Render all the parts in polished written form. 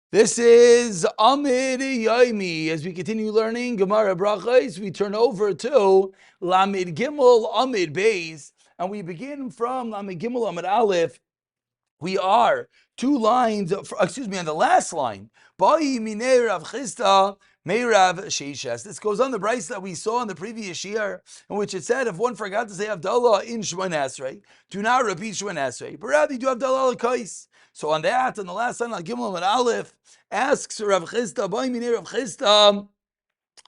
This is Amud Yomi. As we continue learning Gemara Berachos, we turn over to Lamed Gimel Amud Beis, and we begin from Lamed Gimel Amud Aleph. We are two lines, on the last line. Ba'i minei Rav Chisda meirav sheishes. This goes on the brayso that we saw in the previous year, in which it said if one forgot to say Havdalah in Shemon Esrei, do not repeat Shemon Esrei, but rather do Havdalah al-Kais. So on that, on the last line, Gimel Amud Aleph asks Rav Chisda, Ba'i minei Rav Chisda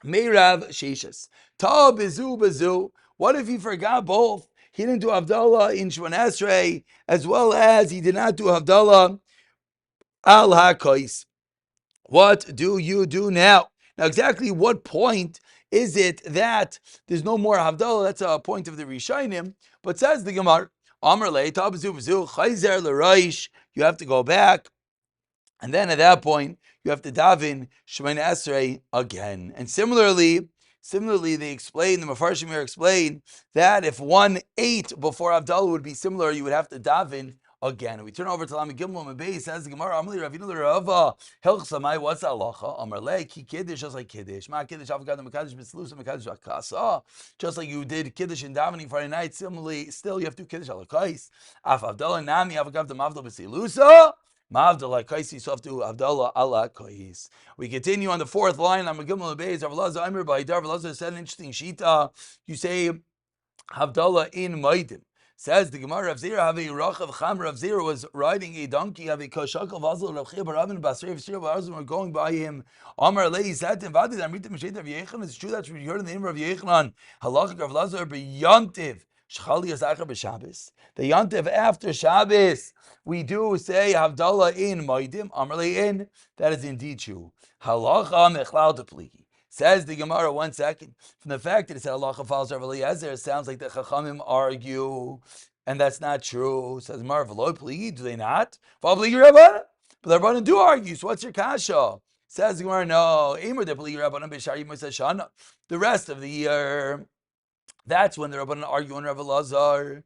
meirav sheishes. Ta bezu bezu. What if he forgot both? He didn't do Havdalah in Shemon Esrei, as well as he did not do Havdalah al HaKois. What do you do now? Now, exactly what point is it that there's no more Havdalah? That's a point of the Rishonim. But says the Gemara, Amar le ta bezu bezu chayzer l'roish. You have to go back, and then at that point you have to daven Shemon Esrei again. And similarly, they explain, the Mefarshim here explain that if one ate before Havdalah would be similar, you would have to daven again. We turn over to Lamed Gimel Amud Beis. Says the Gemara, Amli Ravina l'Rava Hilchsamai. What's the halacha? Amar le ki kiddush, just like kiddush. Ma kiddush avgad mekadosh b'slusa mekadosh akasa. Just like you did kiddush in davening Friday night. Similarly, still you have to do kiddush alakais. Af Havdalah nami avgad mavdal b'silusa. Mavdal kaisi softu Havdalah ala kais. We continue on the fourth line. I'm Gimel Beis. Rav Elazar Amir Ba'idar. Rav Elazar said an interesting shita. You say Havdalah in Maidim. Says the Gemara, Rav Zira have a rachav cham. Rav Zira was riding a donkey. Have a koshakal vazal. Rav Chia baravin basrei v'shir barazim were going by him. Amar lei said him vadi damritim mishet Rav Yechon. It's true that we heard in the name of Rav Yechonon. Halachik Rav Elazar b'yantiv. Shchali yazacher b'Shabbos. The yantiv after Shabbos. We do say Havdalah in Maidim. Amar lei in. That is indeed true. Halacha mechlal tepligi. Says the Gemara, 1 second. From the fact that it said Allah follows Rav Eliezer, it sounds like the Chachamim argue, and that's not true. Says Gemara, V'lo pligi, do they not? But the Rabbanan do argue. So what's your kasha? Says the Gemara, no. The rest of the year, that's when the Rabbanan argue on Rav Elazar,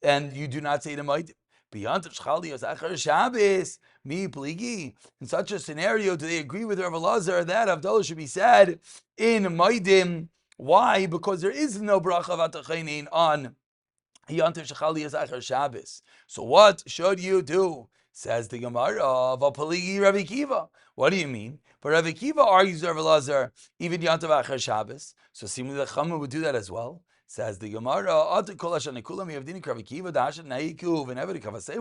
and you do not say the Maidim. Beyond Shabbos, mi pligi. In such a scenario, do they agree with Rav Elazar that Havdalah should be said in Maidim? Why? Because there is no bracha v'atachainin on Yantiv Shechali Azacher Shabbos. So what should you do? Says the Gemara of Apaligi Rabbi Kiva. What do you mean? But Rabbi Kiva argues Rav Elazar even Yantiv Acher Shabbos. So seemingly the Chama would do that as well. Says the Gemara,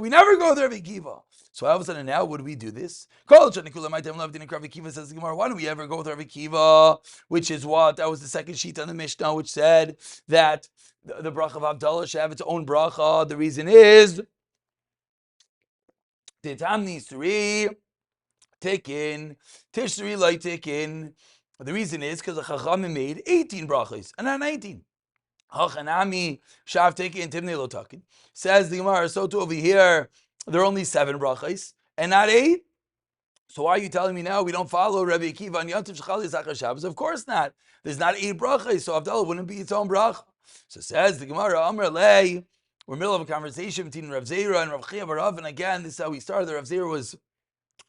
we never go there, Rabbi Kiva. So all of a sudden now, would we do this? Says the Gemara, why don't we ever go with Rabbi Kiva? Which is what? That was the second sheet on the Mishnah, which said that the bracha of Havdalah should have its own bracha. The reason is the Tam needs to taken, Tishri light taken. The reason is because the Chachamim made 18 brachas and not 19. Hachanami shav taken timnei lo taken. Says the Gemara, so too over here there are only 7 brachas and not 8. So why are you telling me now we don't follow Rabbi Akiva on Yantiv Shechali Zachar Shabbos? Of course not. There's not 8 brachas, so Havdalah wouldn't be its own bracha. So says the Gemara, Amr Lei, we're in the middle of a conversation between Rav Zera and Rav Chia Barav, and again, this is how we started. Rav Zera was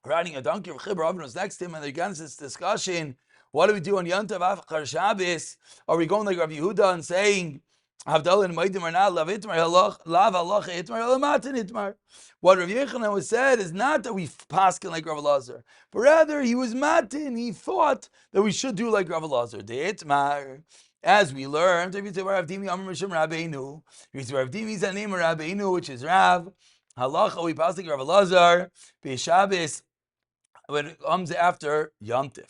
riding a donkey, Rav Chia Barav was next to him, and they got into this discussion. What do we do on Yantav Achar Shabbos? Are we going like Rav Yehuda and saying Havdalah and Maidim are not lav itmar lav halacha itmar lamatin itmar? What Rav Yechonon was said is not that we paskin like Rav Elazar, but rather he was matin. He thought that we should do like Rav Elazar. De itmar, as we learned, if you say Rav Dimi Amar Mishum Rabbeinu, you say Rav Dimi's a name of Rabbeinu, which is Rav halacha. We pass like Rav Elazar Shabbos when it comes after Yom Tif.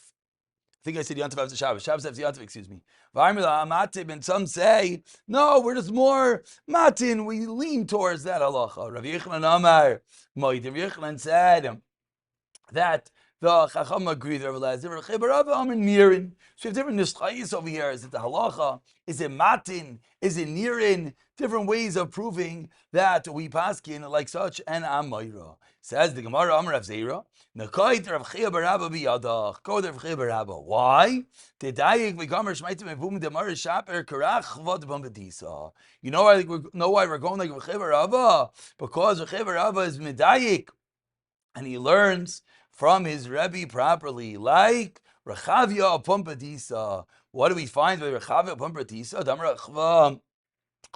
I think I said Yantav after Shabbos. Shabbos after Yantav, excuse me. And some say, no, we're just more matin. We lean towards that halacha. Rav Yechonon Amar, Rav Yechonon said that the Chacham agreed with Rav Elazar. So you have different nischayis over here. Is it the halacha? Is it matin? Is it nirin? Different ways of proving that we paskin like such and amayra. Says the Gemara, Amar Rav Zera, Nakait Rav Chia Barabba biyadach. Go to Rav Chia Barabba. Why? Tedayik v'gamer shmaitim evum demar shaper karach vod bambedisa. You know why we're going like Rav Chia Barabba? Because Rav Chia Barabba is medayik, and he learns from his Rebbe properly, like Rechavia Pumpadisa. What do we find by Rechavia Pumpadisa?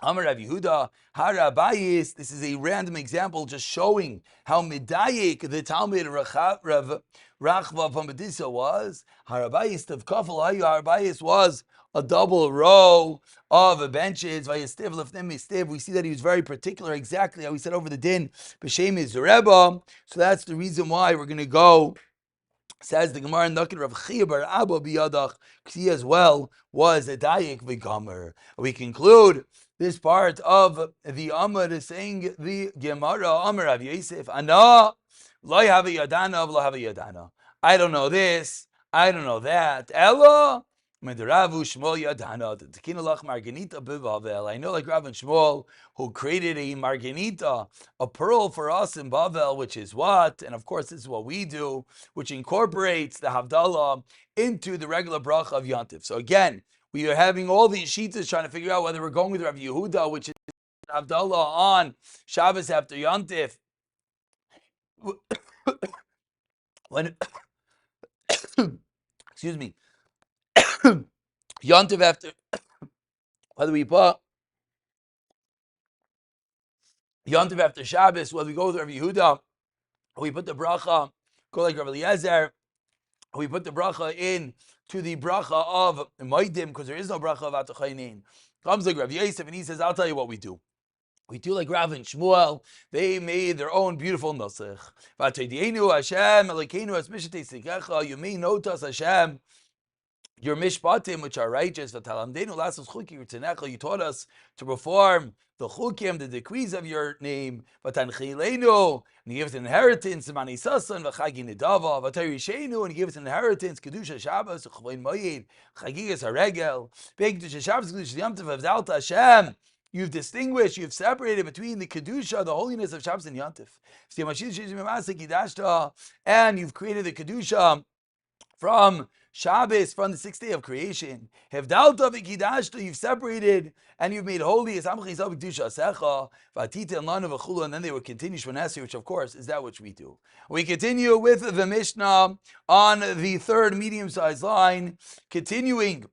Amar Rav Yehuda, Harabayis. This is a random example just showing how medayik the Talmud Rav Rachva Pampadisa was. Harabayis of Kafel Hayu. Harabayis was a double row of benches. Vayestiv lefnem mistiv. We see that he was very particular, exactly how he said over the din. B'shem is Rebbe. So that's the reason why we're going to go. Says the Gemara in Naked Rav Chia bar Abba biyadach, because he as well was a dayik v'gomer. We conclude this part of the Amud is saying the Gemara Amar Rav Yosef, Ana lo have a yadana, lo have a yadana. I don't know this, I don't know that. Ella Medaravu Shmuel Yadana, the Tekinalach Marganita Bivavel. I know like Rav and Shmuel who created a Marganita, a pearl for us in Bavel, which is what? And of course, this is what we do, which incorporates the Havdalah into the regular bracha of Yantif. So again, we are having all these sheets trying to figure out whether we're going with Rav Yehuda, which is Havdalah on Shabbos after Yantif. When, excuse me, Yantiv after, whether we put Yantiv after Shabbos, whether we go with Rav Yehuda, or we put the bracha, go like Rav Eliezer, or we put the bracha in to the bracha of Moedim, because there is no bracha of Atachaynin. Comes like Rav Yosef, and he says, I'll tell you what we do. We do like Rav and Shmuel. They made their own beautiful nusach. You may notice Hashem, your mishpatim, which are righteous, you taught us to perform the chukim, the decrees of your name. And you give us inheritance, and you give us inheritance, kedusha Shabbos, chagigas haregel, kedusha Shabbos, kedusha Yom Tov, Hashem. You've distinguished, you've separated between the kedusha, the holiness of Shabbos and Yom Tov, and you've created the kedusha from Shabbos, from the 6th day of creation. Hevdalta v'kidashta, you've separated and you've made holy. And then they would continue Shmoneh, which of course is that which we do. We continue with the Mishnah on the third medium-sized line, continuing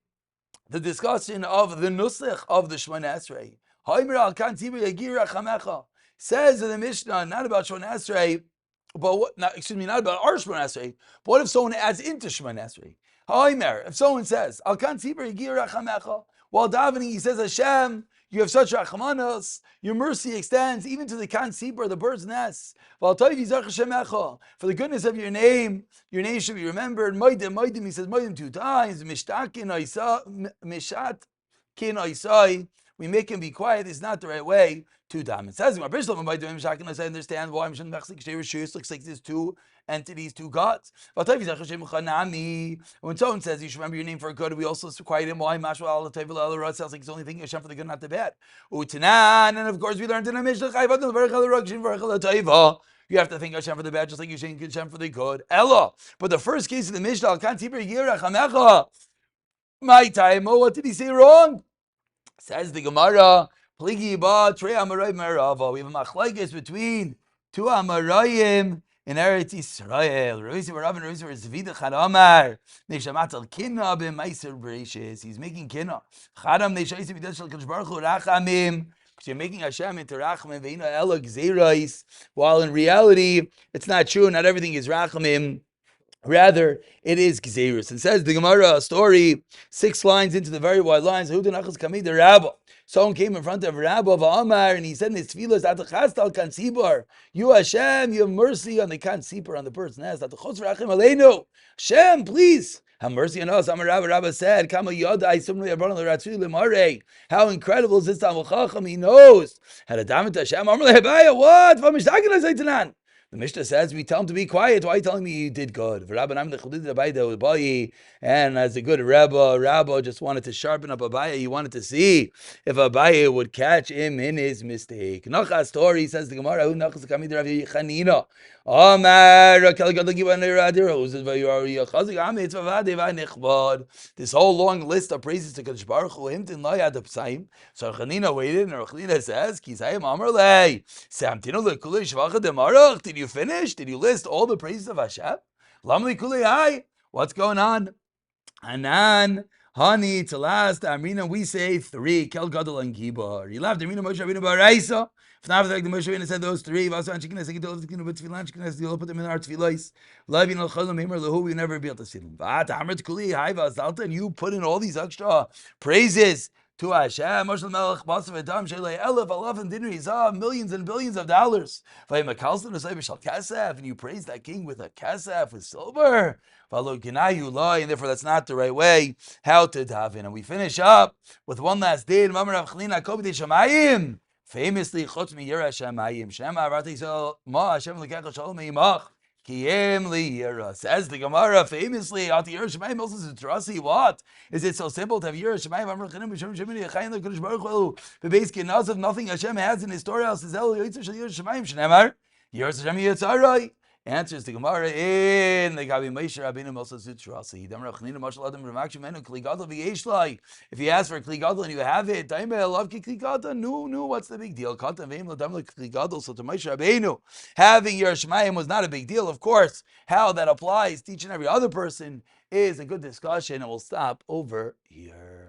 the discussion of the nusach of the Shmoneh Esrei. Says in the Mishnah, not about Shmoneh Esrei, but what? Not about our Shmoneh Esrei. But what if someone adds into Shmoneh Esrei? If someone says, Al kan tzibur yagir rachamecha, while davening he says, Hashem, you have such rachmanos, your mercy extends even to the kan tzibur, the bird's nest. For the goodness of your name should be remembered. Moedim, he says moedim 2 times. Mishat kin oisai. We make him be quiet. It's not the right way to daven. It says, I understand why I'm looks like there's two entities, two gods. When someone says you should remember your name for good, we also quiet him. Why? Sounds like he's only thinking Hashem for the good, not the bad. And of course we learned in a Mishnah, you have to think Hashem for the bad, just like you think Hashem for the good. Ella. But the first case of the Mishnah, my time, what did he say wrong? Says the Gemara, we have a machlokes between two Amarayim in Eretz Yisrael. He's making kinna. Because you're making Hashem into Rachamim, while in reality, it's not true. Not everything is Rachamim. Rather, it is Gzeirus. And says the Gemara, a story, 6 lines into the very wide lines. Someone came in front of Rabbi of Amar and he said in his tefillas, you Hashem, you have mercy on the kan sipar, on the bird's nest. Hashem, please have mercy on us. Amar Rabbi said, how incredible is this Talmud Chacham? He knows how to daven to Hashem. What? The Mishnah says, we tell him to be quiet. Why are you telling me you did good? And as a good Rabbi just wanted to sharpen up Abaye. He wanted to see if Abaye would catch him in his mistake. Nachas story, says the Gemara, this whole long list of praises to Kadosh Baruch Hu, so Chanina waited, and Chanina says, did you finish? Did you list all the praises of Hashem? Lamli kuli hai. What's going on? Hanan, honey, to last, Amrina, we say 3, Kel Gadol and Gibor. You laughed, Amrina, Moshe Rabbeinu Baraisa. If not, like the Moshe Rabbeinu said those 3, Vasa and Chicken, I think those Chicken, but Tfilan, Chicken, you'll put them in our Tfilais. Loving Al Cholam, Himer, Lahu, we never be able to see them. But Amrit Kuli, Haiva, Zalta, and you put in all these extra praises to Hashem, Moshe Melech, Basav Adam, Shelei Elef, Alaf, and Dinner, Yizah, millions and billions of dollars. Vayim Akalson, Osai Bishal Kasef, and you praise that king with a Kasef, with silver. And therefore that's not the right way how to daven. And we finish up with one last din. Famously, chutz mi yira shamayim. Shema arati yisrael ma Hashem lekecha shalom meimach. Kiyem li yira. Says the Gemara famously, ati yira shamayim also is trusty. What? Is it so simple to have yira shamayim? Amar chinim b'shem shemini yachayim l'kodesh baruch hu. Bebeis kinaz of nothing Hashem has in his storehouse. Is el yoytzer shel yira shamayim. Shnemar yira Hashem yitzarai. Answers the Gemara in the Gabi Moshe Rabbeinu Moshe Zutrasi. Damar Achnina Mashal Adam Ramakshim Menu Kli Gadol V'Yeshlai. If you ask for Kli Gadol and you have it, Daime I love Kli Gadol. No, what's the big deal? Katan Veim Ladam Kli Gadol. So to Moshe Rabbeinu, having Yer Shemayim was not a big deal. Of course, how that applies to each and every other person is a good discussion, and we'll stop over here.